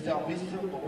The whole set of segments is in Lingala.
service pour...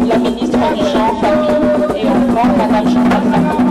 la ministre du Genre, Famille et Enfants, Madame Chantal Safou.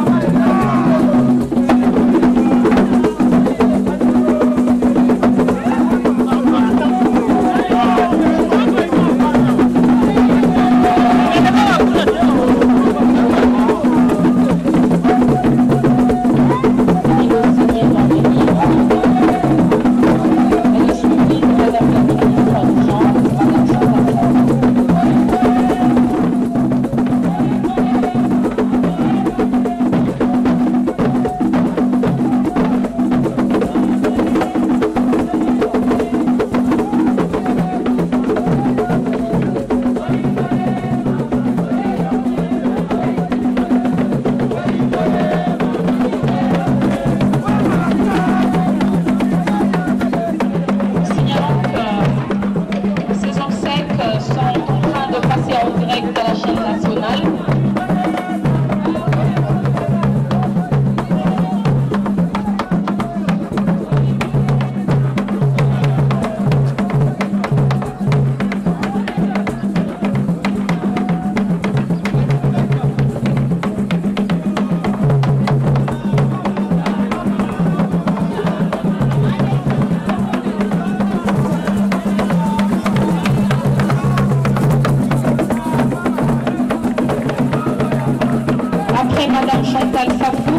Madame Chantal Safou,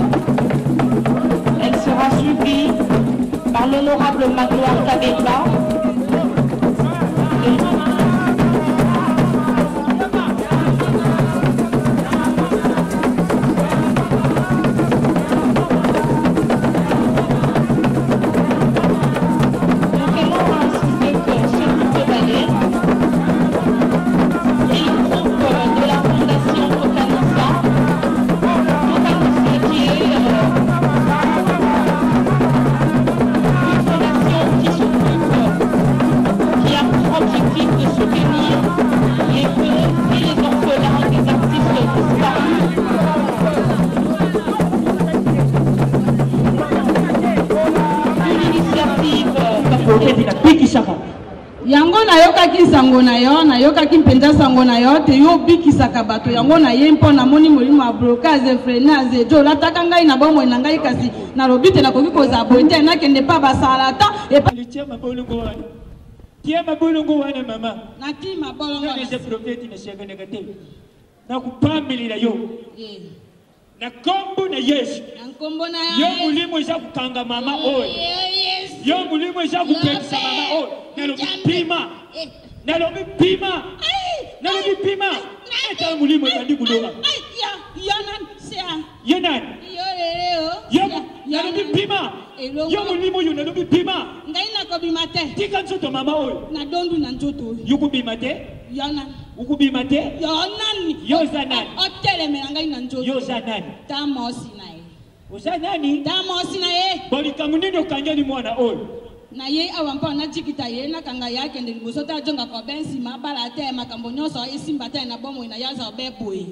elle sera suivie par l'honorable Magloire Kabeba. Qui yokaki sango na yo na yokaki mpenza sango na yo te yo bikisaka bato yango na ye mpo na moni molimo ya blocage freinage jo lataka ngai na bomoi na ngai kasi na lobi te nakoki kozala boye te nakende pa basala ta tia mabolongo wana tia mabolongo wana mama nati mabolongo wana je profeti na shaka negate na kupambilira yo na kombo na Yesu yo mulimo za kukanga mama oyo yo mulimo za kupekisa mama oyo nalobi pima eta mulimo tandi kuloga yonan nalobi pima yo mulimo yo nalobi pima ngai na kobima te tika nzoto mama oyo na dondu na nzoto yo kubima te yonan ukubima te yonan yoza nani otelemela ngai na nzoto yoza nani tamosi na ye oza nani tamosi na ye bolika munene okangeli mwana oyo na ye awa mpo anachikita ye nakanga ye akende liboso te ajonga kobe nsima abala te makambo nyonso esimba te na bomoi na ye aza obe boye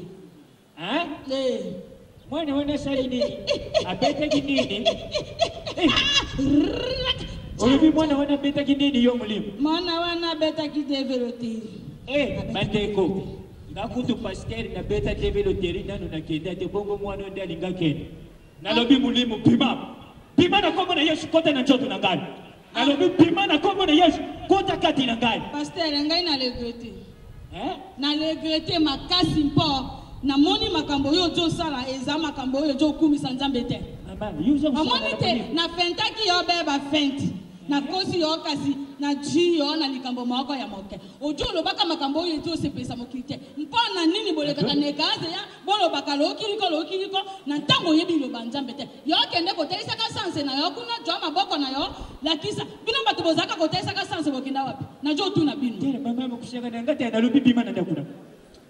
mwana wana sali nini abetaki nini olobi mwana wana abetaki nini yo mulimo mwana wana abetaki develoteri bandeko ngakutu pasteur na beta develoteri nano nakenda te bongo mwana nde alinga kende nalobi mulimo pima na kombo na Yesu kota na nzoto na ngai nalobi pima na kombo na Yesu kota kati na ngai pasteur ngai na regrete makasi mpo na moni makambo oyo ozosala eza makambo oyo ozokumisa Nzambe te amoni te na fentaki yo beba fenti na kosi yo kasi na ji yo na likambo moko ya moke ojo lobaka makambo oyo ezosepesa mokili te mpo na nini bolekaka nekaze ya bolobaka lokiliko na ntango oyebi loba Nzambe te yo kende kotelisaka sanse na yo kuna jo maboko na yo lakisa bino bato bozaka kotelisaka sanse bokenda wapi na jo tuna bino mama mokushaka na ngata na lobi bima na ndakuna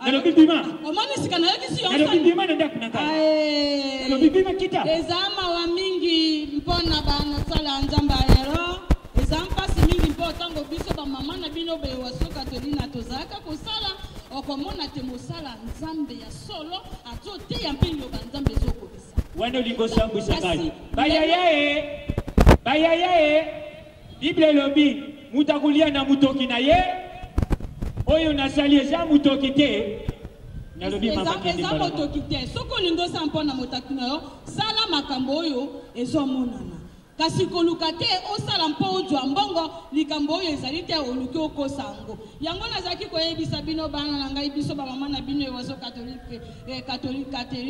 nalobi bima omoni sika na yokisi yo nalobi bima na ndakuna kai nalobi bima kita ezama wa mingi mpona bana sala Nzambe lero ezampasi mingi mpo tango biso ba mama na bino be waso katolina tozaka kosala okomona te mosala Nzambe ya solo azote ya mpilo ba Nzambe zokobisa wana lingo sambu sakali bayaye Bible lobi mutakulia na mutoki na ye oyo nasali eza mutoki te nalobi mama kende eza mutoki te soko lingo sa mpona motaki na yo sala makambo oyo ezomonana kasi koluka te osala mpo ozwa mbongo likambo oyo ezali te oluki okosa yango yango nazalaki koyebisa bino bana na ngai biso bamama na bino ewaso katolike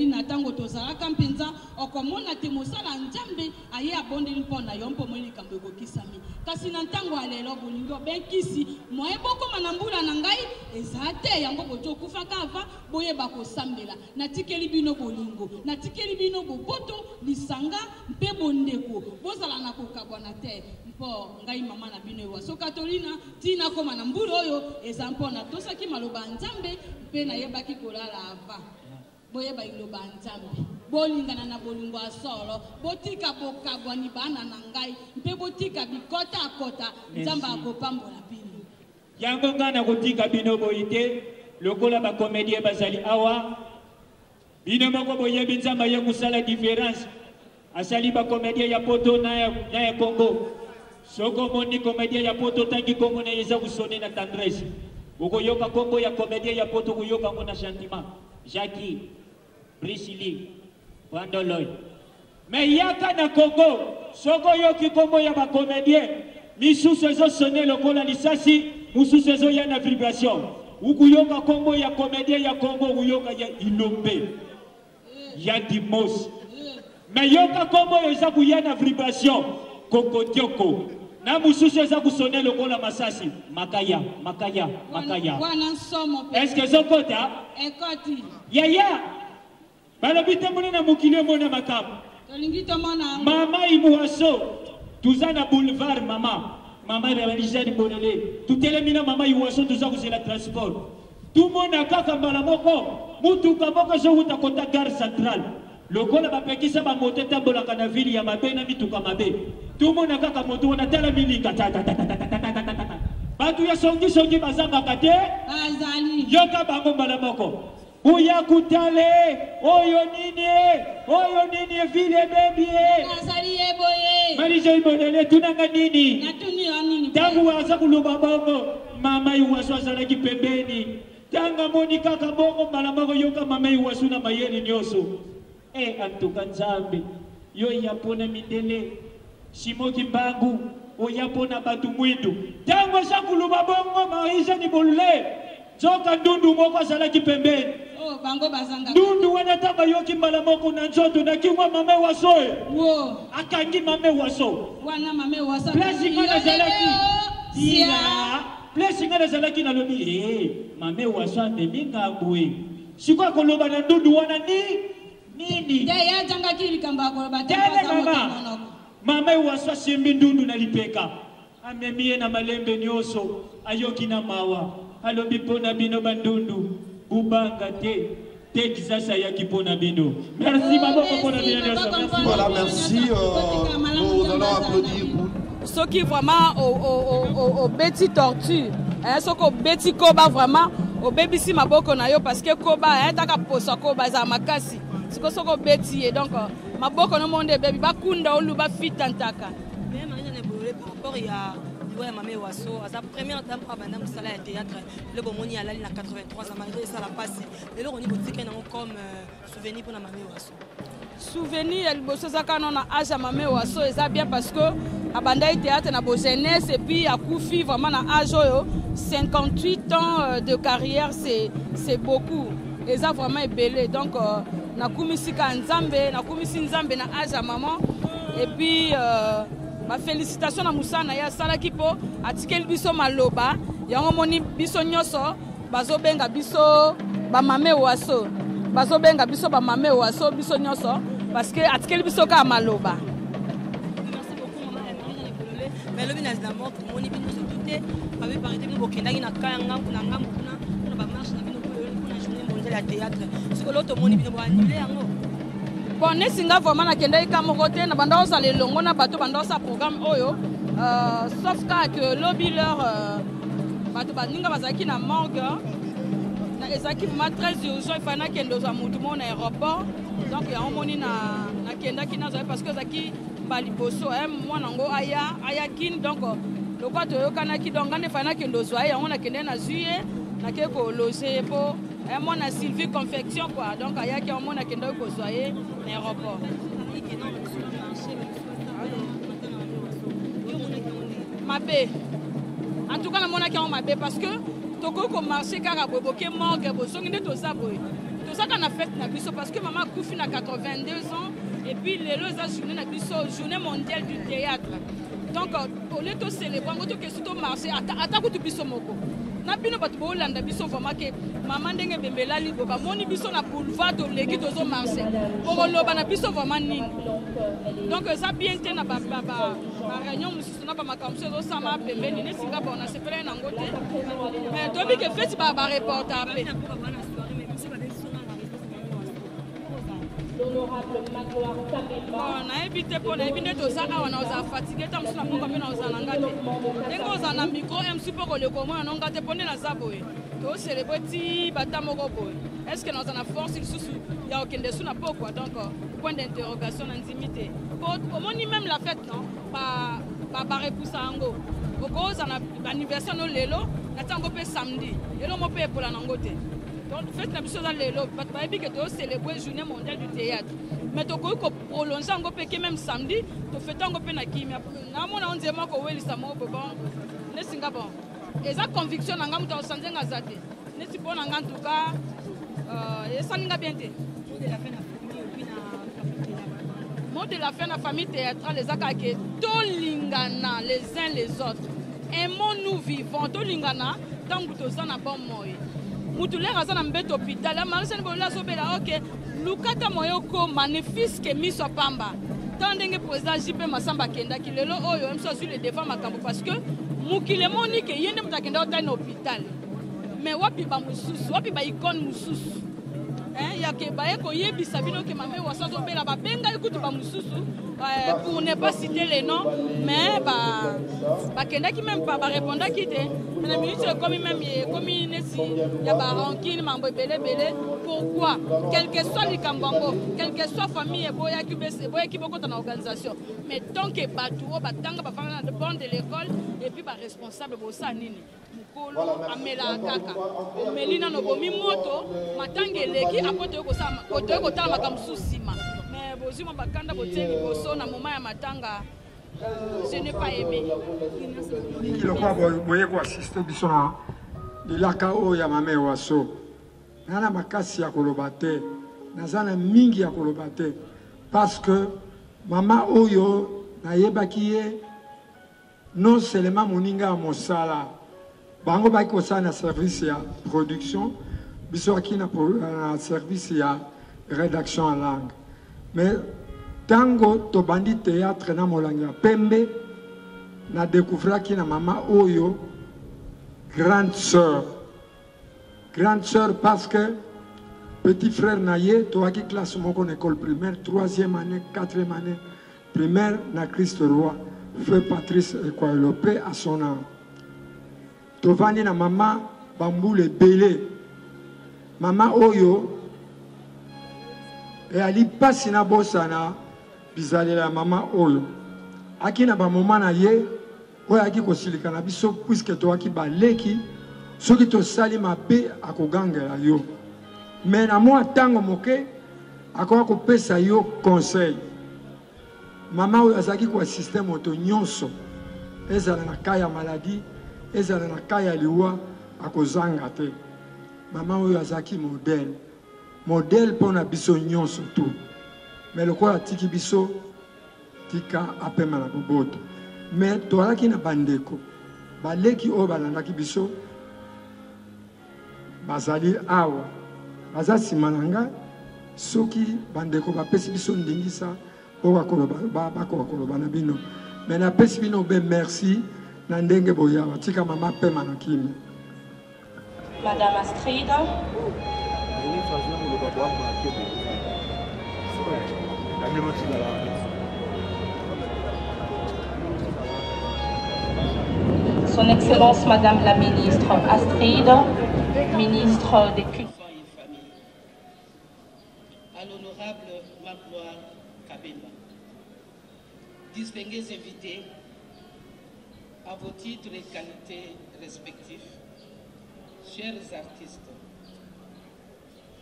na ntango tozalaka mpenza okomona te mosala Nzambe aye abondeli mpo na yo mpo moi likambo ekokisami kasi na ntango ya lelo bolingi obekisi moye bokoma na mbula na ngai eza te yango bozokufaka ava boyeba kosambela natikeli bino bolingo natikeli bino boboto lisanga mpe bondeko bozala na kokabwana te mpo ngai mama na bino ewaso katolina tina koma na mbula oyo eza mpona tosaki maloba Nzambe mpe nayebaki kolala ava boyeba iloba Nzambe bolingana na bolingo ya solo botika bokabwani bana na ngai mpe botika bikota akota Nzambe akopambola bino yango nga na kotika bino boyite lokola bakomedie bazali awa bino moko boyebi Nzambe ye kosala différence asali bakomedie ya poto na ya Congo soko moni komedie ya poto tangi Congo na yeza kusone na tendresse ukoyoka kombo ya komedie ya poto kuyoka ngona sentiment Jackie Priscilly Wandoloy mais yaka na Congo soko yoki kombo ya bakomedie misusu ezo sonne lokola lisasi mususu ezo ya na vibration ukuyoka kombo ya komedie ya Congo uyoka ya Ilombe ya Dimos mais yoka kombo eza kuya na vibration kokotioko na mususu eza kusone lokola masasi makaya est-ce que zokota ekoti yaya balobite mona mukile mona makamu tolingito mona mama imuaso tuzana boulevard mama religieuse bonele tutelemina mama imuaso tuza kuzela transport tumona kaka mbala moko mutuka moko zo uta kota gare centrale lokola bapekisa ba moto tambolaka na ville ya mabe na mituka mabe tumona kaka moto wana tala milika batu ya songi bazanga kate azali yoka bango mbala moko uya kutale oyo nini ville baby azali eboye Marisol Bonele tunanga nini natuni anini tangu waza kuluba bongo mama iwaso azalaki pembeni tanga moni kaka bongo mbala moko yoka mama iwaso na mayeli nyoso antuka nzambe yo yapona midele Simoki Mbangu oyapona batu mwindu tango sakuluba bongo maisha ni bolle zoka ndundu moko azalaki pembeni bango bazanga ndundu wana tamba yoki mbala moko na nzoto na kimwa mame waso akangi mame waso wana mame waso place ngana zalaki sia place ngana zalaki na lobi mame waso amemi ngambwe sikwa koloba na ndundu wana nini ya janga kili kamba koloba mama waso simbi ndundu na lipeka amemie na malembe nyoso ayoki na mawa alobi pona bino bandundu ubanga te Texas ayaki pona bino. Merci maboko pona bino nyoso. Voilà, merci. Nous allons applaudir. Ce qui vraiment au beti tortue, ce qui beti koba vraiment au baby si maboko na yo parce que koba taka posa koba za makasi. Ce que ce qui beti donc maboko no monde baby bakunda olu ba fitantaka. Mais marina ne bolé par rapport il y a Mamé Wasso, à sa première dame à Madame Salah théâtre, le Bomoni à la ligne 83, ça malgré ça la passe. Et là on y boutique comme souvenir pour la Mamé Wasso. Souvenir, elle bosse ça quand on a âge à Mamé Wasso et ça bien parce que à Bandaï théâtre na beau jeunesse et puis à Koufi vraiment na âge 58 ans de carrière c'est beaucoup et ça vraiment est belé donc na kumisi ka nzambe na kumisi nzambe na âge à maman et puis ma félicitation à Moussana ya salaki po atikel biso maloba yango moni biso nyoso bazobenga biso ba mame waso bazobenga biso ba mame waso biso nyoso parce que atikel biso ka maloba. Merci beaucoup maman mais le binaz na mort moni bino se douter avec parité bino bokendaki na kanga na ngam kuna ba marche na bino kuna journée mondiale ya théâtre ce que l'autre moni bino ba annuler yango. Bon, nesinga vraiment na kenda ikamokote na banda osa le longo na bato banda osa programme oyo sauf que lobby leur bato baninga bazaki na morgue na ezaki vraiment très urgent il fallait kendo za mutu mo na aéroport donc ya omoni na kenda kina za parce que zaki baliboso moi nango aya kin donc le quoi to yokana ki donc ngane fallait kendo zo aya on na kende na juillet na ke ko loger po moi na Sylvie confection quoi donc ayaki on a kendo ko soyer l'aéroport mabe en tout cas na mona ki on mabe parce que toko ko marché kaka boboke morgue bo songi to ça boy to ça kana fête na biso parce que maman Koufi na 82 ans et puis les loza journée na biso journée mondiale du théâtre donc au lieu de célébrer on to que surtout marché ata ko to biso moko na bino bato bolanda biso vraiment que maman ndenge bembela libo ba moni biso na boulevard to leki tozo marché pour loba na biso vraiment nini donc ça bien te na ba réunion mususu na ba makamso zo sama pembeni ne singa ba na sepela na ngote mais tobi que fait ba reporter pe na évité pour na évité to ça on a fatigué tam sur la pompe mais on a ngate ndenge on a micro MC pour le comment on ngate pone na zaboye to célébrer ti batamoko boy est-ce que nous en a force il sous ya okende sous na poko donc point d'interrogation intimité au moni même la fête non ba repousser ango au cause on a anniversaire no lelo na tango pe samedi et lo mo pe pour la ngote. Donc, faites la chose dans les lots. Parce que tu célébrer la journée mondiale du théâtre. Mais tu peux prolonger même samedi. Tu fais un peu de qui. Mais on dit que tu es bon. Et ça, conviction, tu as un sens de zate. Tu bon en tout cas. Et ça, n'est bien. Mot de la fin de la famille théâtrale, les akake, tolingana les uns les autres. Aimons-nous vivons, tolingana, tant que tu as un bon mot. Mutulera azana mbeto hôpital la malisa ni bola sobela OK lukata moyoko magnifique que miso pamba tandenge président JP Masamba kenda ki lelo oyo mso sur le devant makambo parce que mukile monique yende mutakenda ota na hôpital mais wapi ba mususu wapi ba icône mususu ya ke ba eko yebisa bino ke mame wasa sobela ba benga ikutu ba mususu pour ne pas citer les noms mais ba kenda ki même pas ba répondre ki te Mais le ministre comme même comme il y a pas rancune mambo belé. Pourquoi? Quel que soit les Kambango, quelle que soit famille boya qui beaucoup dans l'organisation. Mais tant que Batouo, Batanga, Bafana de bande de l'école et puis ba responsable bossa nini. Mukolo amela kaka. Melina no bomi moto, matange leki apote ko sama, kote ko tala makamsu sima. Mais bozima bakanda botengi boso na moma ya matanga. Je n'ai pas aimé. Il a quoi boye ko assister bisona. Dilaka o ya mame waso. Nana makasi ya kolobate. Nazana mingi ya kolobate. Parce que mama oyo na yebaki ye non seulement moninga mosala. Bango ba ko sa na service ya production, biso aki na service ya rédaction en langue. Mais tango to bandi théâtre na molanga pembe na découvrir ki na mama oyo grande sœur parce que petit frère naye to aki classe moko na école primaire 3e année 4e année primaire na Christ Roi feu Patrice Ekwaelope à son âme to vandi na mama bambule belé mama oyo et ali pasi na bosana bizali la mama oyo aki na ba moment na ye oyo aki kosilika na biso puisque to aki baleki soki to sali mabe akogangela yo mais na moi tango moke akoka kopesa yo conseil mama oyo azaki ko système moto nyonso ezala na kaya maladie ezala na kaya liwa akozanga te mama oyo azaki modèle pona biso nyonso tout mais le quoi tiki biso tika apema na boboto mais toalaki na bandeko baleki o balandaki biso bazali awa baza nsima na nga soki bandeko bapesi biso ndingisa bakoka koloba na bino mais napesi bino be merci na ndenge boyawa tika mama pema na kimi. Madame Astrid. Son Excellence Madame la Ministre Astrid, Ministre des Cultes. À l'honorable Magloire Kabemba, distingués invités, à vos titres et qualités respectifs, chers artistes,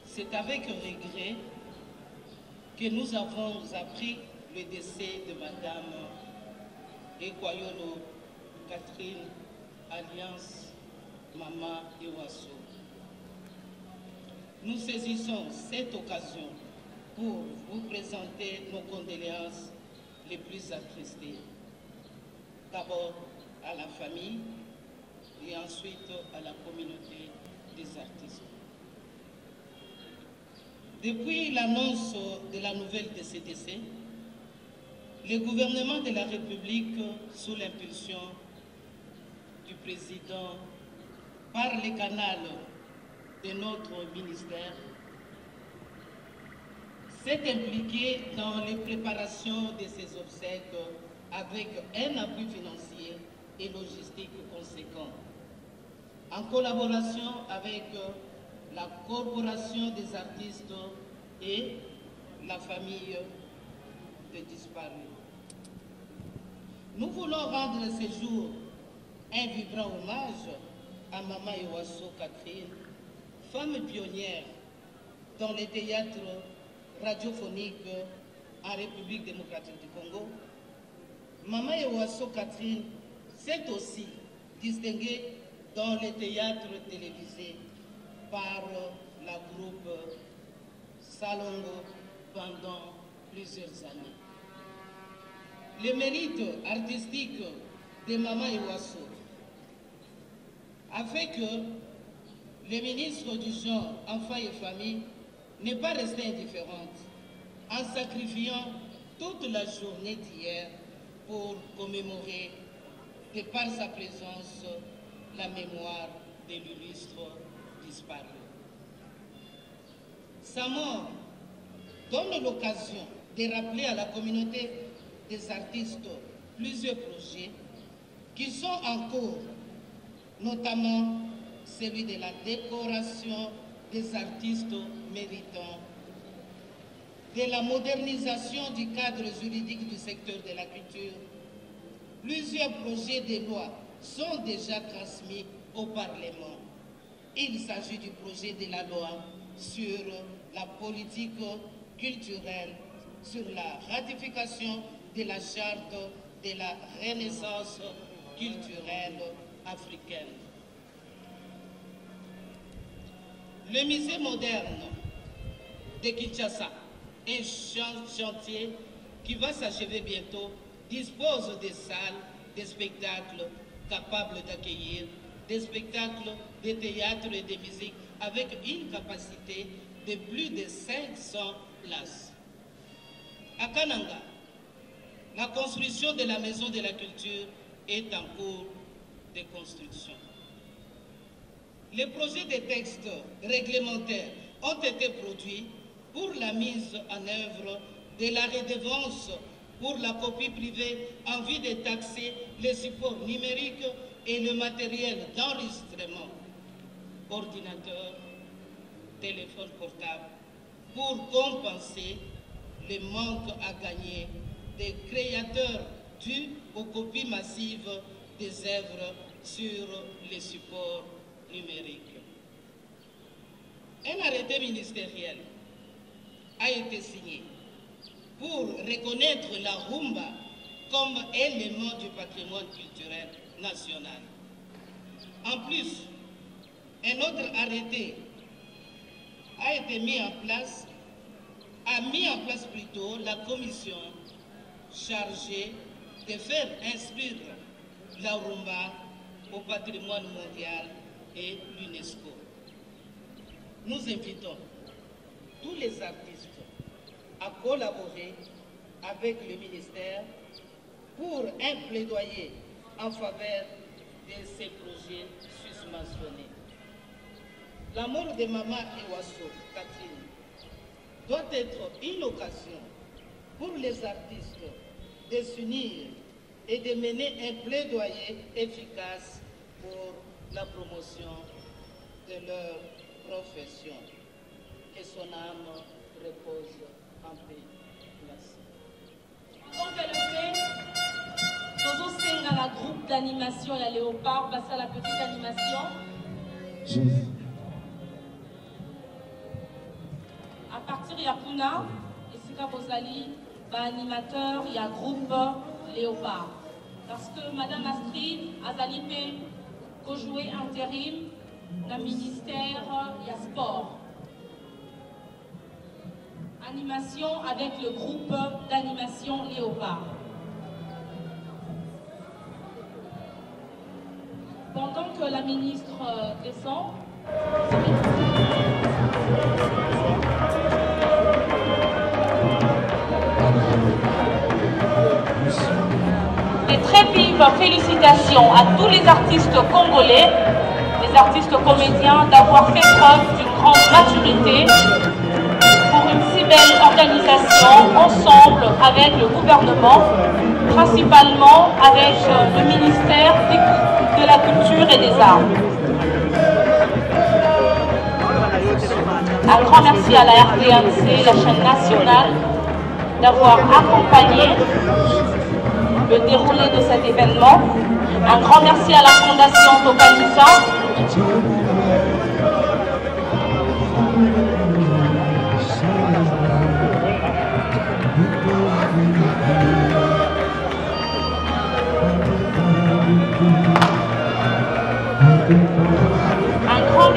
c'est avec regret que nous avons appris le décès de Madame Ekwaelope Catherine Alliance Mama Ewaso. Nous saisissons cette occasion pour vous présenter nos condoléances les plus attristées. D'abord à la famille et ensuite à la communauté des artistes. Depuis l'annonce de la nouvelle de ce décès, le gouvernement de la République, sous l'impulsion du président, par les canaux de notre ministère, s'est impliqué dans les préparations de ces obsèques avec un appui financier et logistique conséquent, en collaboration avec la Corporation des artistes et la famille des disparus. Nous voulons rendre ce jour un vibrant hommage à Mama Ewaso Catherine, femme pionnière dans les théâtres radiophoniques en République démocratique du Congo. Mama Ewaso Catherine s'est aussi distinguée dans les théâtres télévisés par la groupe Salongo pendant plusieurs années. Le mérite artistique de Mama Ewaso a fait que le ministre du Genre, Enfants et Famille n'est pas resté indifférente en sacrifiant toute la journée d'hier pour commémorer, de par sa présence, la mémoire de l'illustre disparu. Sa mort donne l'occasion de rappeler à la communauté des artistes plusieurs projets qui sont en cours notamment celui de la décoration des artistes méritants, de la modernisation du cadre juridique du secteur de la culture. Plusieurs projets de loi sont déjà transmis au Parlement. Il s'agit du projet de la loi sur la politique culturelle, sur la ratification de la charte de la Renaissance culturelle africaine. Le musée moderne de Kinshasa, un chantier qui va s'achever bientôt, dispose de salles, de spectacles capables d'accueillir des spectacles de théâtre et de musique avec une capacité de plus de 500 places. À Kananga, la construction de la maison de la culture est en cours de construction. Les projets de textes réglementaires ont été produits pour la mise en œuvre de la redevance pour la copie privée en vue de taxer les supports numériques et le matériel d'enregistrement, ordinateur, téléphone portable, pour compenser le manque à gagner des créateurs dus aux copies massives des œuvres sur les supports numériques. Un arrêté ministériel a été signé pour reconnaître la rumba comme élément du patrimoine culturel national. En plus, un autre arrêté a mis en place plutôt la commission chargée de faire inscrire la rumba au patrimoine mondial et l'UNESCO. Nous invitons tous les artistes à collaborer avec le ministère pour un plaidoyer en faveur de ces projets susmentionnés. La mort de Maman Iwasso, Catherine, doit être une occasion pour les artistes de s'unir et de mener un plaidoyer efficace pour la promotion de leur profession. Que son âme repose en paix. Merci. Donc le fait, Tozo Senga, la groupe d'animation, la Léopard, passe à la petite animation. À partir de Yakuna, et Sika Bozali, animateur, il y a groupe Léopard. Parce que Madame Astrid Azalipe, co-joué intérim, dans le ministère, il y a sport. Animation avec le groupe d'animation Léopard. Pendant que la ministre descend, des très vives félicitations à tous les artistes congolais, les artistes comédiens, d'avoir fait preuve d'une grande maturité pour une si belle organisation ensemble avec le gouvernement, principalement avec le ministère de la Culture et des Arts. Un grand merci à la RTNC, la chaîne nationale, d'avoir accompagné le déroulé de cet événement. Un grand merci à la Fondation Tokanisa. Un grand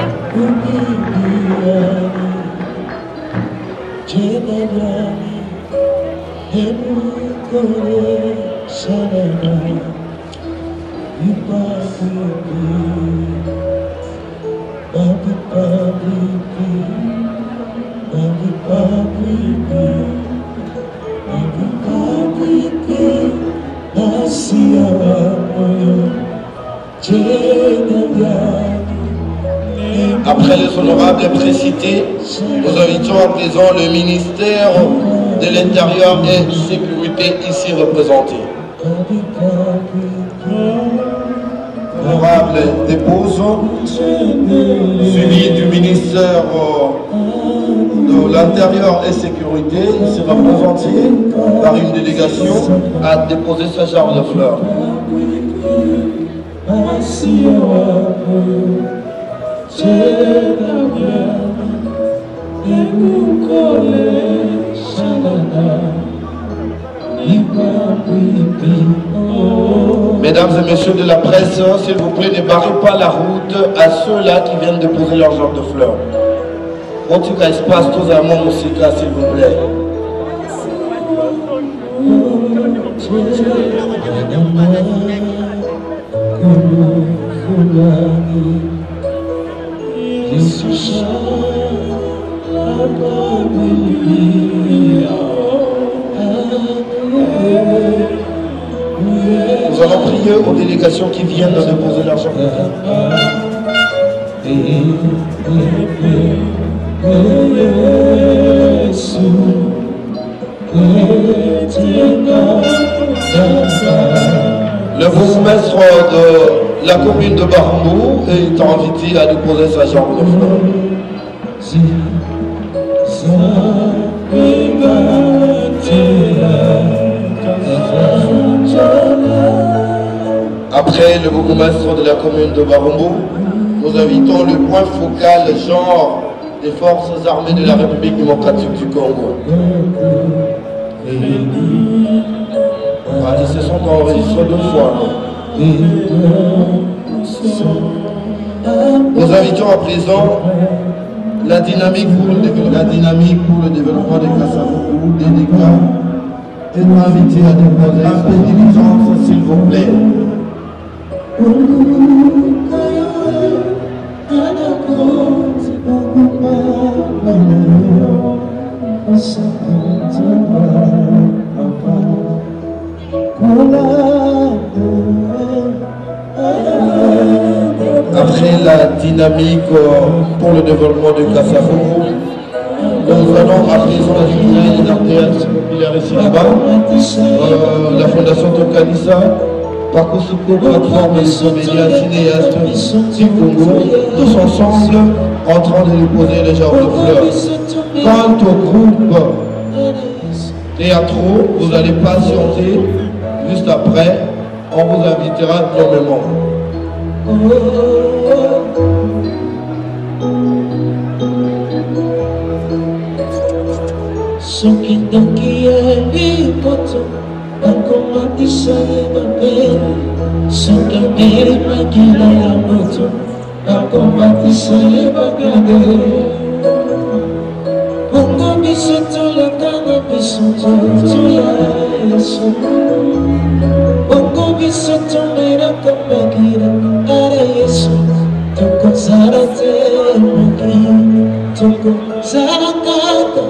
Après les honorables précités, nous invitons à présent le ministère de l'Intérieur et Sécurité ici représenté. l'honorable dépose, suivi du ministère de l'Intérieur et Sécurité. Il sera présenté par une délégation à déposer sa jarre de fleurs. Mesdames et messieurs de la presse, s'il vous plaît, ne barrez pas la route à ceux-là qui viennent déposer leur genre de fleurs. En tout cas, espace tous à mon musique, s'il vous plaît. Nous allons prier aux délégations qui viennent de déposer l'argent. Le bourgmestre de la commune de Barambou est invité à déposer sa jambe de fleurs. Après le bourgmestre de la commune de Barambou, nous invitons le point focal genre des forces armées de la République démocratique du Congo. Ils se sont enregistrés 2 fois. Nous invitons à présent la dynamique pour le développement des Kassavou, DDK, est invité à déposer un peu de diligence, s'il vous plaît. Après la dynamique pour le développement de Kassavou, nous allons à présent accueillir les artistes populaires ici là-bas, la Fondation Tokalisa, Pakosoko, plateforme et médias cinéastes du Congo, tous ensemble en train de déposer les genres de fleurs. Quant au groupe théâtro, vous allez patienter, juste après, on vous invitera nommément. Soki doki eli poto akomatisa ye mabe soki mbele makila ya moto akomatisa ye bagade bongo biso tolakana biso nzoto ya Yesu bongo biso tomelaka makila ara Yesu tokozala te makila tokozala kaka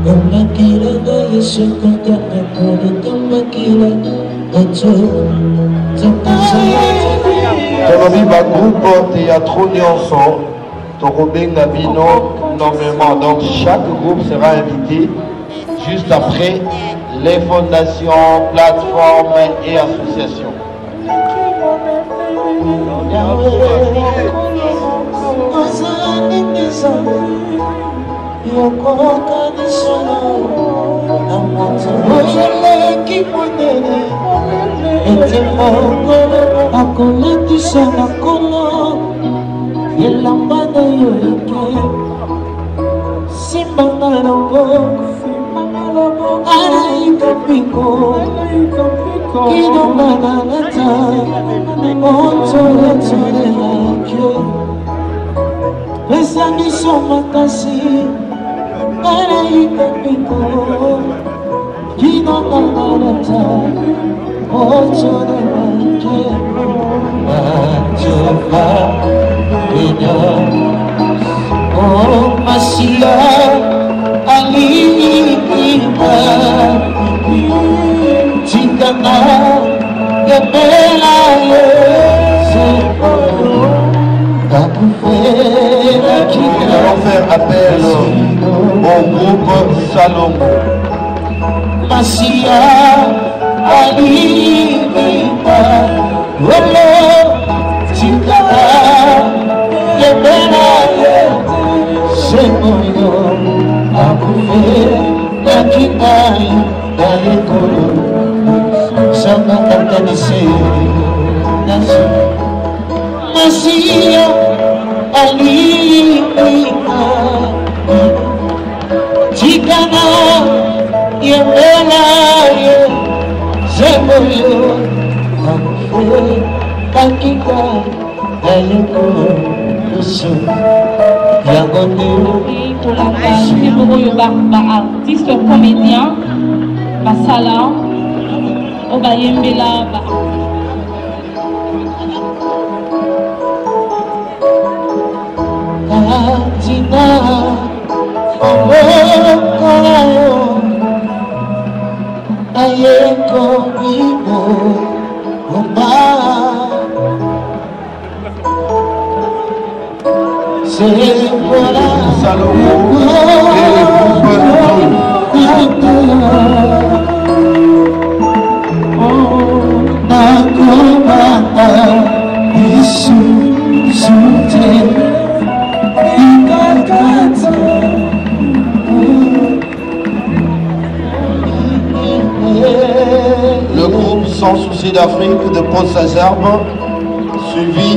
Omakila na Yesu kaka pole kamakila oto Tolobi ba groupe théâtre nyonso tokobenga bino nommément. Donc chaque groupe sera invité juste après les fondations, plateformes et associations. Oh, Masia, Ali, Chikana, Yabela, Nous allons faire appel au groupe Salomon. Masia, Ali, Chikana Yemela Semoyo Akufe Yakinai Daikoro Sama Tantanise Nasi Masia Alika Chikana Yemela Semoyo Akufe Yakinai Daikoro artiste comédien basala obayembela ba Katina Omokayo Ayeko Ibo Oma C'est voilà Salomon et le groupe Nakomata Isu Sute Ikakata Le groupe Sans Souci d'Afrique de Pont-Saint-Gerbe, suivi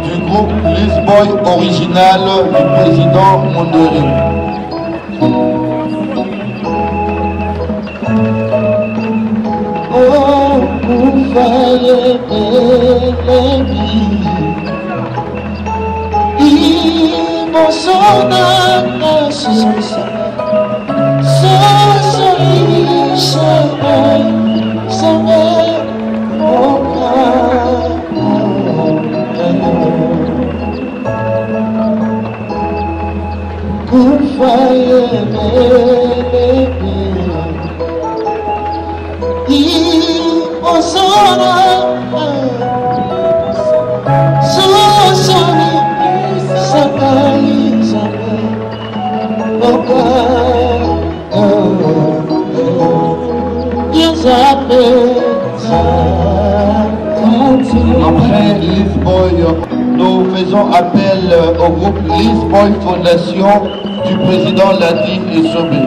du groupe Lisboy original du président Mondori. Oh, Ufaye Elemi Imosona Nasusa Sosori Shamai Samai Oka Ufaye Elemi Imosona Sosori Samai Samai Oka Après Lisboy, nous faisons appel au groupe Lisboy Fondation du président Ladi Essobé.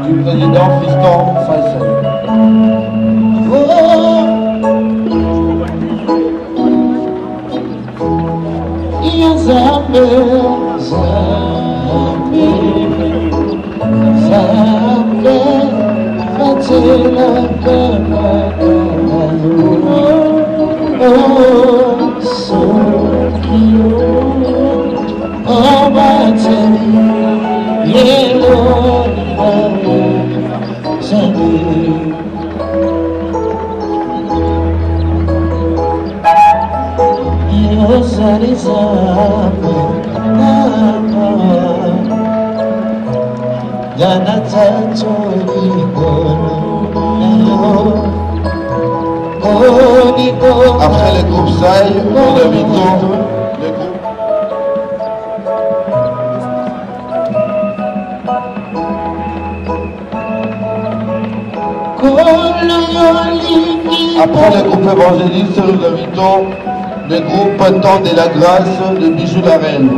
Du président Fiston Faisal. Après le groupe Saï, nous invitons le groupe. Après le groupe évangéliste, nous invitons le groupe Temps de la Grâce de Bijou la Reine.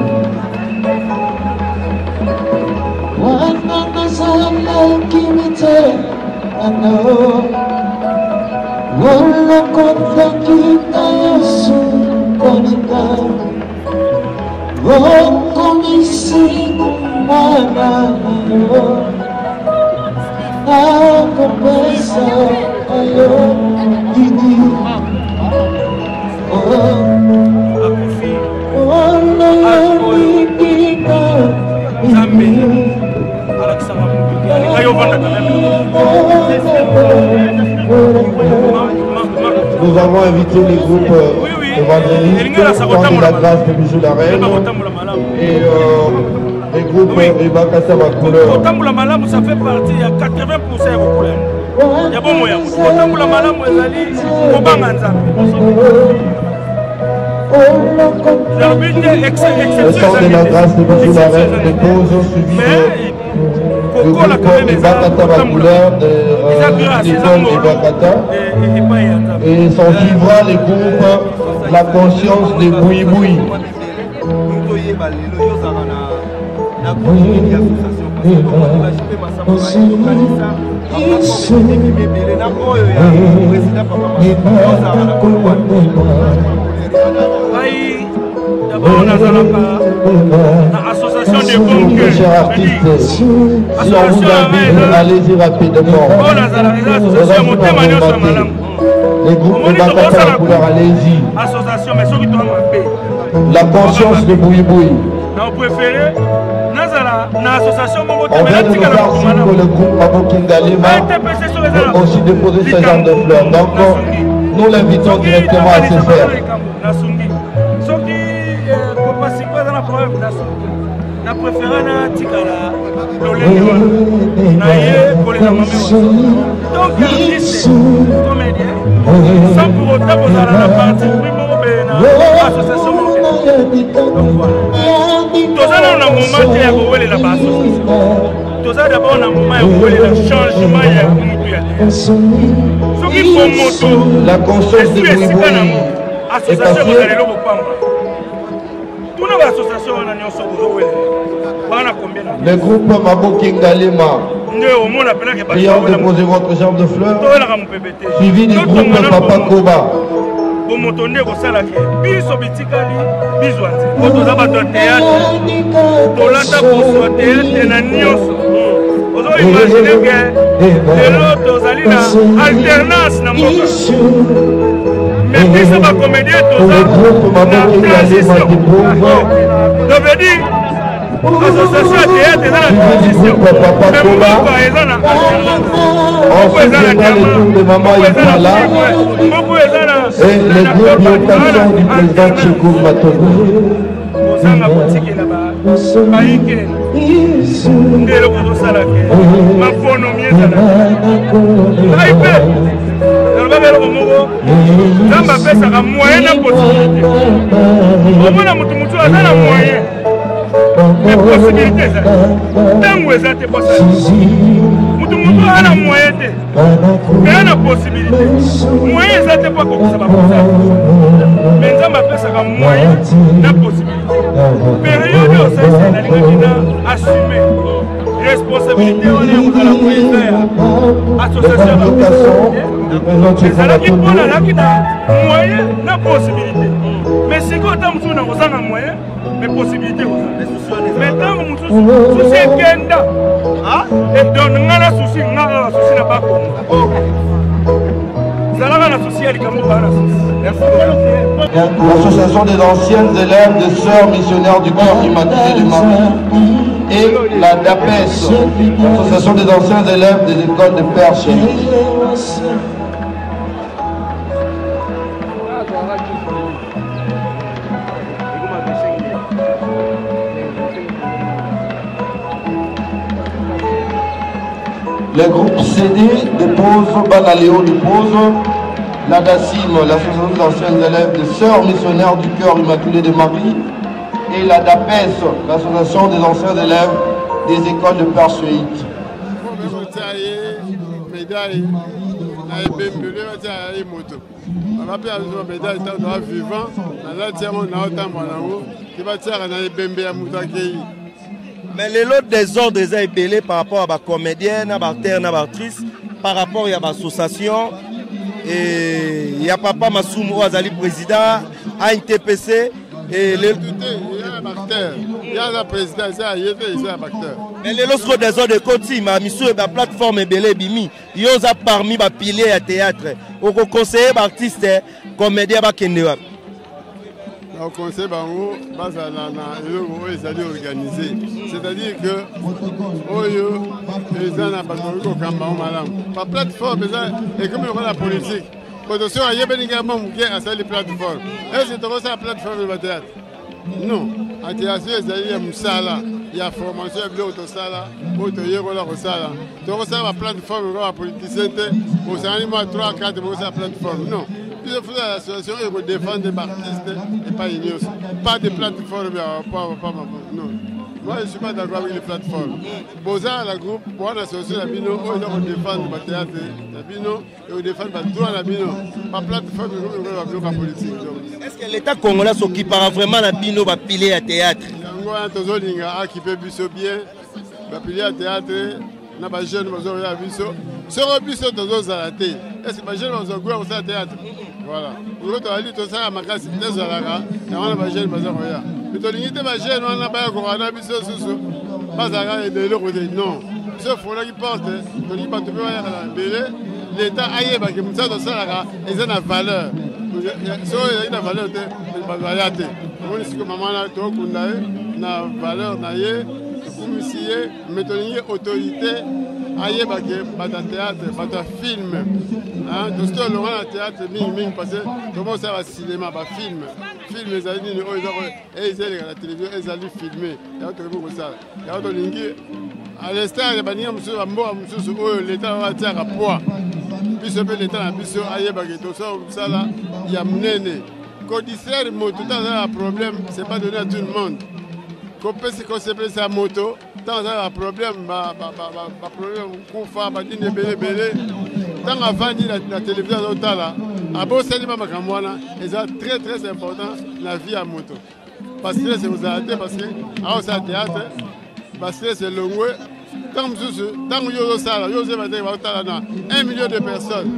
avons invité les groupes évangélistes, Temps de la grâce de Bijou la Reine et les groupes Ribakata Bakouleur. Tamboula Malam, ça fait partie, il y a 80% de couleurs. Il y a bon moyen. Tamboula Malam, il Le Temps de la grâce de Bijou la Reine dépose suivi le groupe Ribakata Bakouleur de l'école Ribakata. Et s'en suivra les groupes La Conscience des Boui Boui. D'abord, on a l'association des bons cœurs. Si on vous invite, allez-y rapidement. Les groupes de Bakata la couleur, allez-y. La conscience de Boui Boui. On vient de nous faire signe que le groupe Mabokindalema a aussi déposé ce genre de fleurs. Donc, nous l'invitons directement à se faire. Na préféré na tikala lolenge na ye kolela mamewa donc artiste comédien sans pour autant bozala na parti primo be na association donc voilà tozala na moment ya kowelela ba association tozala d'abord na moment ya kowelela changement ya mutu ya soki moto la conscience de Boui Boui association bozalelo bopamba tuna ba association wana nyonso bozowela. Le groupe Mabokindalema, ayant déposé votre jambe de fleurs, suivi du groupe Papa Koba. L'association théâtre est dans la transition. Et les groupes d'orientation du président Tchikou Matogo. Mais possibilité ça. Tant que ça t'es pas ça. Mutu a la moyen de. Mais la possibilité. Moyen ça t'es pas comme ça va pour ça. Mais ça m'a fait ça comme moyen, la possibilité. Période où ça c'est la ligne assumer. Responsabilité on est à la moyen association c'est ça qui prend la moyen, la possibilité. Mais si quand on a un moyen, mais possibilité mais tant que nous souci kenda et donc on a la souci n'a pas comme l'association des anciennes élèves des sœurs missionnaires du cœur immaculé de Marie et la DAPES, l'association des anciens élèves des écoles de Père Chéri. Le groupe CD dépose, Banaléo dépose, la DACIM, l'association des anciens élèves des sœurs missionnaires du cœur immaculé de Marie, et la DAPES, l'association des anciens élèves des écoles de Père Suite. Mais les lots des ordres est épelés par rapport à la comédienne, à la actrice, à l'actrice, par rapport à l'association. Et il y a Papa Massoumou Azali, président, à NTPC. Et les... Il y a le président, il y a l'acteur. Mais les lots des ordres de Koti, la plateforme est belé, bimi. Il y a parmi les piliers à théâtre. Au conseiller l'artiste, comédien, Kendewa. Au conseil, organisé. C'est-à-dire que les gens n'ont pas la plateforme, et comme la politique, Attention, il y a des gens qui ont des plateformes. Est-ce que tu as une plateforme de théâtre? Non. En théâtre, il y a une salle, il y a une formation, il y a une salle, il y a une salle. Tu as une plateforme, il y a un politicien, il y a 3, 4, il y a une plateforme. Non. Il faut que l'association défende des artistes et pas une autre. Pas de plateforme, non. Moi, je ne suis pas d'accord avec les plateformes. Pour ça, la groupe, pour l'association, la Bino, on défend le théâtre, la Bino, et on défend le droit de la Bino. Pas plateforme, on va politique. Est-ce que l'État congolais s'occupera vraiment de la Bino va piler à théâtre? On a occupé bien, va piler à théâtre, on a des jeunes qui ont été biso. Sur le biso, on a été. Est-ce que les jeunes ont été au théâtre? Voilà. Nous avons dit que ça a marqué des Zalara, et on a des jeunes qui ont été. Mais tu as dit que les jeunes ont été pas Zalara et de l'autre côté. Non. Ce faut là qui porte, tu dis pas que tu peux aller à la l'État aille, parce que nous avons Zalara, ils ont la valeur. Si on a la valeur, on va aller à terre. On dit que maman a tout la valeur, mais tu as autorité. Aïe, bata théâtre, bata film. Tout ce que l'on a théâtre, parce que comment ça va cinéma, film. Film, les amis, ils ont la télévision, ils ont filmé. Il y a autre chose ça. Il y a autre chose. À l'instant, il y a l'État va tirer à poids. Puis l'État a mis sur aïe, tout ça là, il y a mené. Codiciaire, tout un problème, ce n'est pas donné à tout le monde. Quand on se prend sa moto, tant qu'il y a un problème, qu'on fait, tant qu'on la télévision, c'est très très important la vie à moto. Parce que c'est vous arrêtez, parce que c'est théâtre, parce que c'est long. Tant que vous avez 1 million de personnes,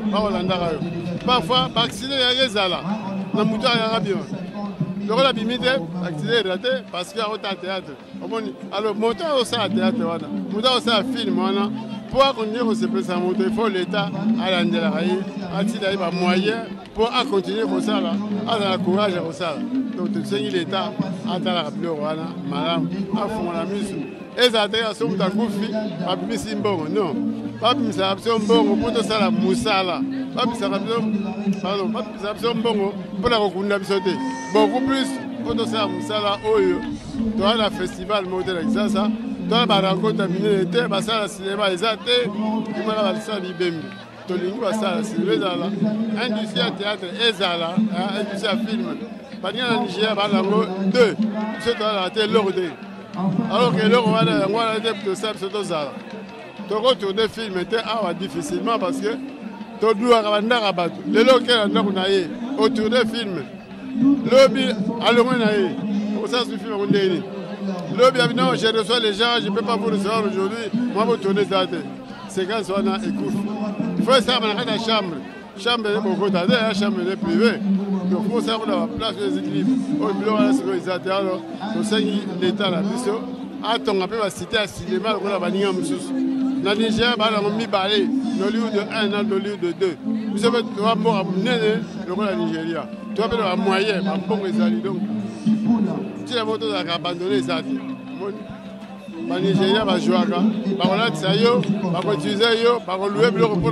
parfois, vacciné, il y a des là. La moto a bien. Le rôle abimité, accident est raté parce qu'il y a autant de théâtre. Alors, montant aussi à théâtre, montant aussi à film, pour continuer à se présenter, il faut l'État à l'Andelaï, à tirer des moyens pour continuer comme ça, à la courage comme ça. Donc, tu sais, l'État a la rappelé, madame, à fond la mise. Et ça a été à son temps, à Bissi Mbongo, non. Pas de absorbe Mbongo pour tout ça, la moussala. Pas de absorbe Mbongo pour la recouvrir. Beaucoup plus pour tout ça, moussala, oyo. Tu as le festival modèle avec ça. Tu as la rencontre à l'été, ça, le cinéma, les athées, tu as la salle d'Ibembi. Tu as la salle, c'est le Zala. Industrie à théâtre, et Zala, industrie à film. Pas de Nigeria, deux. Tu as raté l'ordre. Alors que l'heure, on a été pour ça, c'est tout ça. Tu retournes le film, c'était difficilement parce que tu dois avoir un rabat. Le local, on a eu autour du film. Lobby, alors on a eu. Pour ça, suffit à dire. Lobby, évidemment, je reçois les gens, je ne peux pas vous recevoir aujourd'hui. Moi, je tourner ça. C'est quand on a écoute. Il faut ça, on a la chambre. Chambre de beaucoup d'années, la chambre de privé. Donc, il faut savoir la place des équilibres. Au bureau, à la sécurité, alors, l'État, la mission, a ton appel à citer à cinéma, on a banni un monsieur. Dans le Niger, on a mis balai, dans le lieu de 1 an, dans le lieu de 2. Vous savez, tu vas mort à mener le rôle à Nigeria. Tu vas faire un moyen, un bon résultat. Donc, si la moto a abandonné les artistes, le Nigeria va jouer à ça. On a dit ça, on va utiliser, on va louer le repos.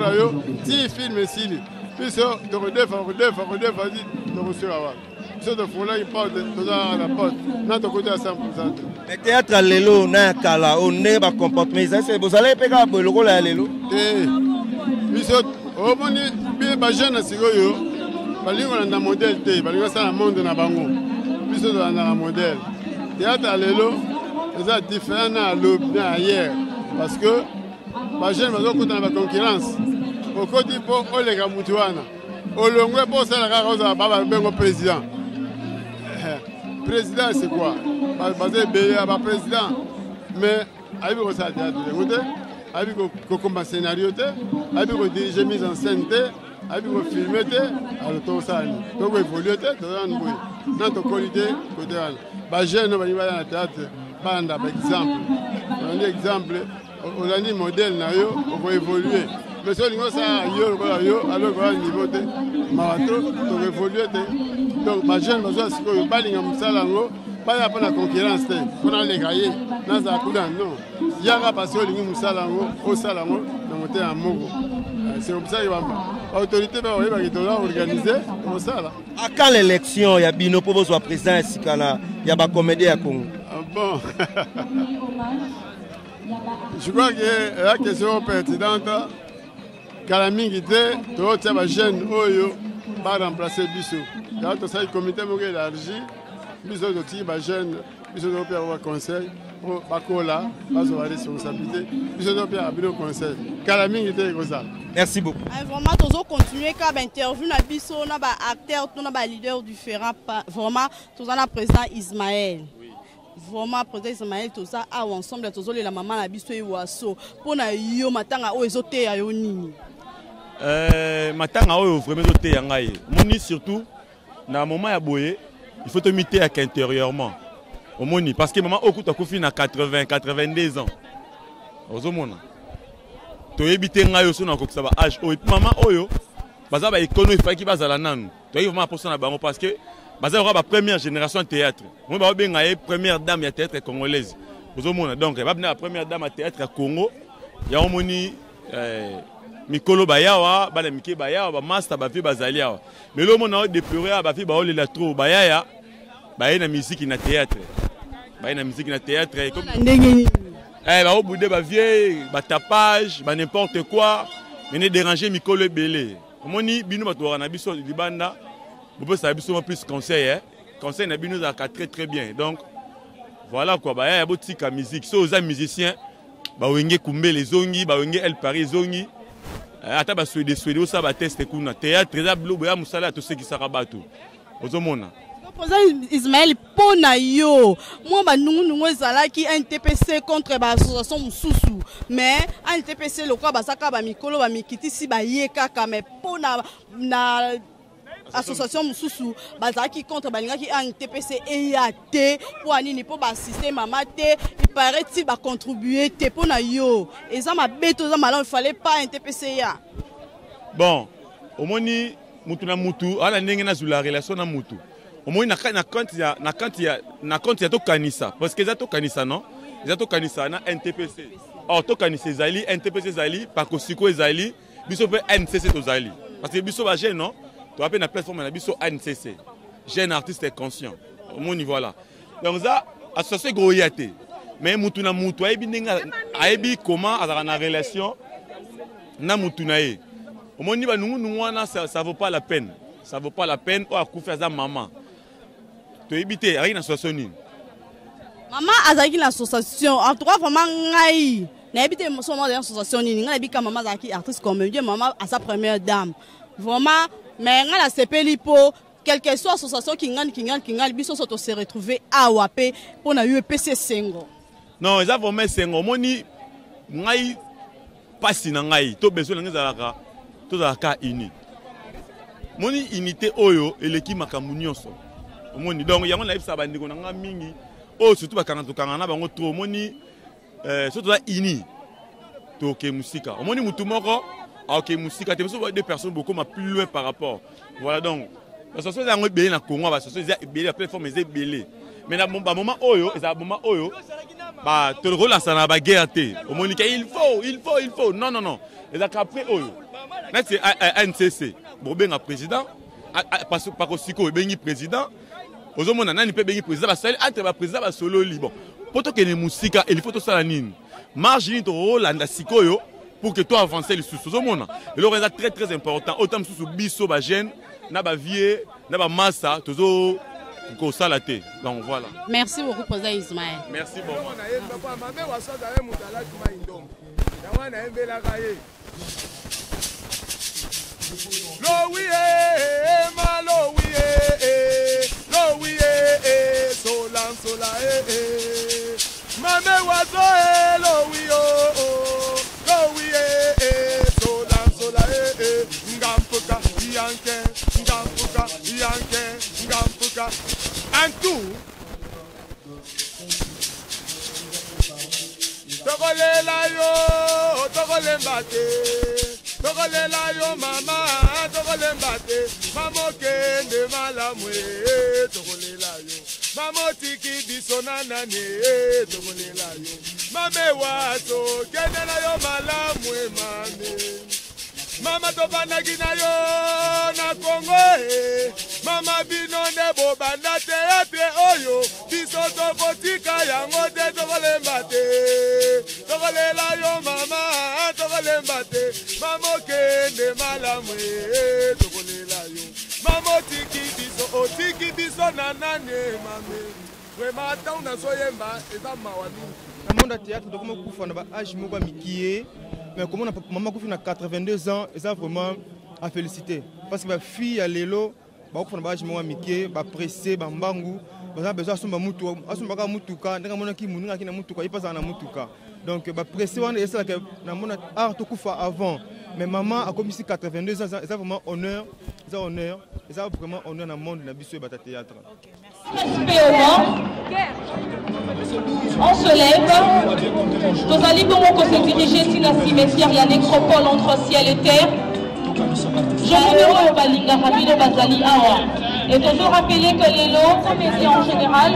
Si il filme ici, puis tu redéfends, vas-y, tu reçois là-bas. Ce que tu là, il parle de la porte. Non, tu côté à 100%. Le théâtre à l'élo, on a kala, on est pas comportement. Vous allez payer le rôle à l'élo. Puis au moins, les jeunes, c'est que on a un modèle, on a un monde dans la bango. Puis on a un modèle. Théâtre à l'élo, c'est différent à l'aube, ailleurs. Parce que les jeunes, ils ont la concurrence. Au côté pour les Gamoutouana. Au long pour ça, le président. Président, c'est quoi? Basé sur président. Mais, avec ça, avec le combat scénario, avec le diriger mise en scène, avec le filmer, alors tout ça. Donc, il faut évoluer, dans ton qualité, côté. Les jeunes, ils vont aller dans le théâtre, par exemple. On a un exemple, on a un modèle, on va évoluer. Mais si on a ça, alors on a un niveau de marathon, on va évoluer. Donc, les jeunes, ils vont pas la concurrence, on a les cahiers, non. Il y a parce que les gens au Salango, c'est comme ça qu'ils vont. l'autorité va organiser comme ça. Là. À quand l'élection, il y a Bino pour soit président ici, il y a des comédiens à Congo. Bon. Je crois que la question pertinente, Kalamingité, tu as jeune Oyo, va remplacer Bissou. Quand tu as le comité élargi, Bissou est jeune, Bissou doit avoir conseil, Bakola, va avoir responsabilité, Bissou doit avoir un conseil. Kalamingité est comme ça. Merci beaucoup. Vraiment, nous allons continuer à interviewer Bissou, on a des acteurs, on a des leaders différents. Vraiment, nous avons le président Ismaël. Vraiment, président Ismaël, tout ça, ensemble, tous les maman la Bissou et Wasso. Pour na yo matanga o ezote ya yo nini. Matanga o vraiment ezote ya ngai. Moni surtout na moment ya boye, il faut te miter à intérieurement. Au moni parce que maman okuta kofi na 80, 82 ans. Ozomona. To ebite ngai yo so na kokisa ba âge o maman oyo baza ba économie fa ki bazala nanu. To yi vraiment pour na bango parce que baza aura la première génération de théâtre. Moi ba benga première dame de théâtre congolaise. Donc la première dame de théâtre Congo. Ya omoni Mikolo bayawa, bala mike bayawa, ba master ba fi bazalia. Mais le monde a déploré ba fi ba olela trop bayaya. Ba na musique na théâtre. Ba na musique na théâtre comme ba au bout de ba vieille, ba tapage, ba n'importe quoi. Mais déranger Mikolo belé. Omoni binu ba to na biso libanda. Vous pouvez savoir plus conseil, hein? Conseil n'a nous a très très bien. Donc voilà quoi, bah il y a beaucoup de musique. Si aux musiciens, bah wenge kumbe les zongi, bah wenge El Paris zongi. Ata ba suéde ça ba test kuna théâtre très bleu boya musala tout ce qui sera battu. Ozomona. Président Ismaël pona yo. Moi ba nungu ezalaki NTPC contre ba association mususu. Mais NTPC le quoi ba saka ba mikolo ba mikiti si ba yeka mais pona na association mususu bazaki contre balingaki en TPC EAT pour anini pour assister maman te il paraît il va contribuer te pour na yo et ça m'a beto ça malon il fallait pas un TPC ya bon au moni mutu na mutu ala ndenge na zula relation na mutu au moni na compte ya to kanisa parce que za to kanisa non za to kanisa na NTPC or to kanisa ezali NTPC ezali pakosiko ezali biso pe NCC to zali parce que biso ba jeune non. Tu as la plateforme de ANCC. Jeune artiste est conscient. Au mon niveau là. Donc ça, associé Groyate. Mais Moutouna Moutou, Aïbi comment à la relation na Moutounae. Au mon niveau ça vaut pas la peine. Ça vaut pas la peine. Ou à faire ça maman. Tu éviter rien association. Maman azaki l'association. En tout cas vraiment ngai. Na éviter seulement des associations ni ngai bika maman azaki artiste comme Dieu maman à sa première dame. Vraiment mais la CPLI pour quelle que soit l'association qui gagne, biso soto se retrouver à Wapé pour na UPC Sengo. Non, ils ont vraiment Sengo. Moni ngai pasi na ngai to besoin ngai zalaka to zalaka uni. Moni unité oyo eleki makambu nyonso. Moni donc yango na ibsa bandiko na nga mingi o surtout ba kanatu kangana bango trop moni surtout za uni to ke musika. Moni mutu moko ok, musique, des personnes beaucoup plus loin par rapport. Voilà donc. La société est belé na Congo, la société est belé, la plateforme est belé. Mais dans le moment oyo, bah te relance na ba guerre té. Au Monica, il faut. Non. Et après oyo. Là c'est NCC. Bon ben président, parce que Siko bengi président. Ozomona nani peut bengi président, ba sali entre ba président ba solo li bon. Poto que les musique, il faut tout ça la nine. Marge to Rolanda Sikoyo. Pour que toi avancer les sous-sous au monde. Et le résultat très très important. Autant sous biso ba jeune, na ba vie, na ba massa, toujours ko salaté. Donc voilà. Merci beaucoup président Ismaël. Merci beaucoup. En tout, tokolela yo, tokolembate, tokolela yo mama, tokolembate, mamo kende malamwe, tokolela yo, mamo tiki bisonana ne, tokolela yo, mame wato, kende na yo malamwe mame. mama tobandaki na yo na Congo mama bino nde bobanda teatre oyo biso tokotika yango te tokolemba te tokolela yo mama tokolemba te mama okende malamu tokolela yo mama otiki biso na nane mame vraiment tant na soyemba eza mawa mingi na monde théâtre tokoma kufa na ba âge moko mikie mais comme maman kufi na 82 ans eza vraiment à féliciter parce que ba fille ya lelo ba kufa na ba âge moko mikie ba pressé ba mbangu ba besoin asomba mutu asombaka mutuka ndanga mona ki muninga ki na mutuka ipasa na mutuka donc ba pressé wana esa que na mona art to kufa avant mais maman a commis 82 ans eza vraiment honneur eza vraiment honneur na monde na biso ba théâtre. Respect au mort. On se lève. Nous allons se diriger sur la cimetière, la nécropole entre ciel et terre. Je numéro au Balinga Rabino Bazali Awa. Et toujours rappeler que les lots, comédiens en général,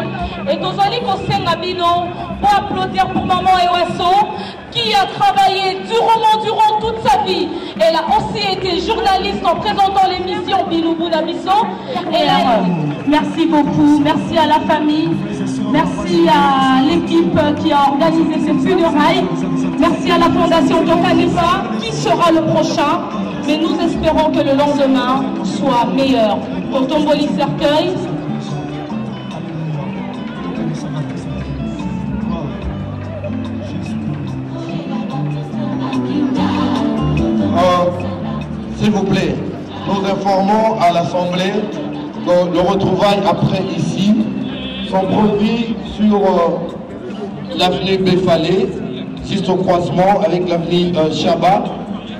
et nous allons Rabino pour applaudir pour Maman Ewaso qui a travaillé durant toute sa vie. Elle a aussi été journaliste en présentant l'émission Biloubou d'Abisso. Et merci beaucoup, merci à la famille, merci à l'équipe qui a organisé ces funérailles, merci à la fondation Tokanifa qui sera le prochain, mais nous espérons que le lendemain soit meilleur. Pour Tomboli Cercueil, s'il vous plaît, nous informons à l'Assemblée que le retrouvailles après ici sont produits sur l'avenue Béfalé, juste au croisement avec l'avenue Chabat,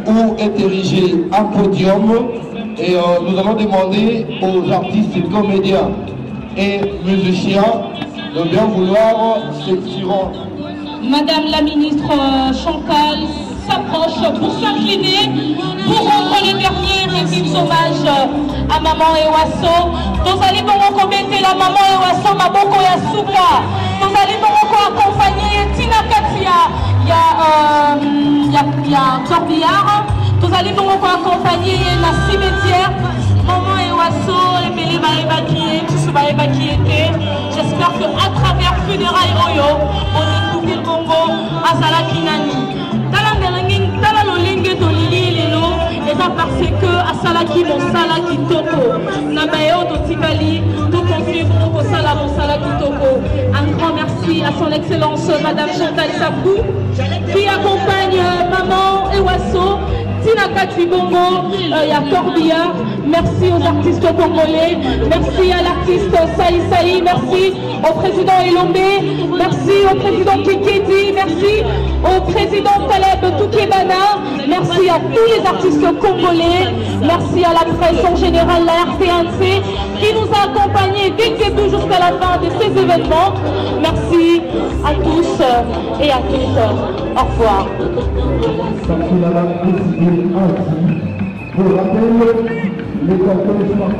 où est érigé un podium et nous allons demander aux artistes, comédiens et musiciens de bien vouloir s'y rendre. Madame la ministre Chantal s'approche pour s'incliner, pour rendre les derniers vives hommages à Maman Ewaso. Nous allons commettre la Maman Ewaso Maboko Yasuka. Nous allons accompagner Tina Katia. Il y a Corbillard. Nous allons accompagner la cimetière. Maman Ewaso et Bélé Baébakié, tout Baébakié. J'espère qu'à travers Funérailles Oyo, on découvre le Congo à Salakinani. Tala lolenge tolili lelo eza parce que asalaki mosala kitoko na bayo totikali to contribuer au sala mosala kitoko. Un grand merci à son excellence Madame Chantal Sapou qui accompagne Maman Ewaso, Tina Katibongo, il y a Corbillard. Merci aux artistes congolais, merci à l'artiste Saï, merci au président Elombe, merci au président Kikedi, merci au président Taleb Toukebana, merci à tous les artistes congolais, merci à la presse en général, la RTNC, qui nous a accompagnés dès le début jusqu'à la fin de ces événements. Merci à tous et à toutes. Au revoir. Pour rappel, les compétences Maman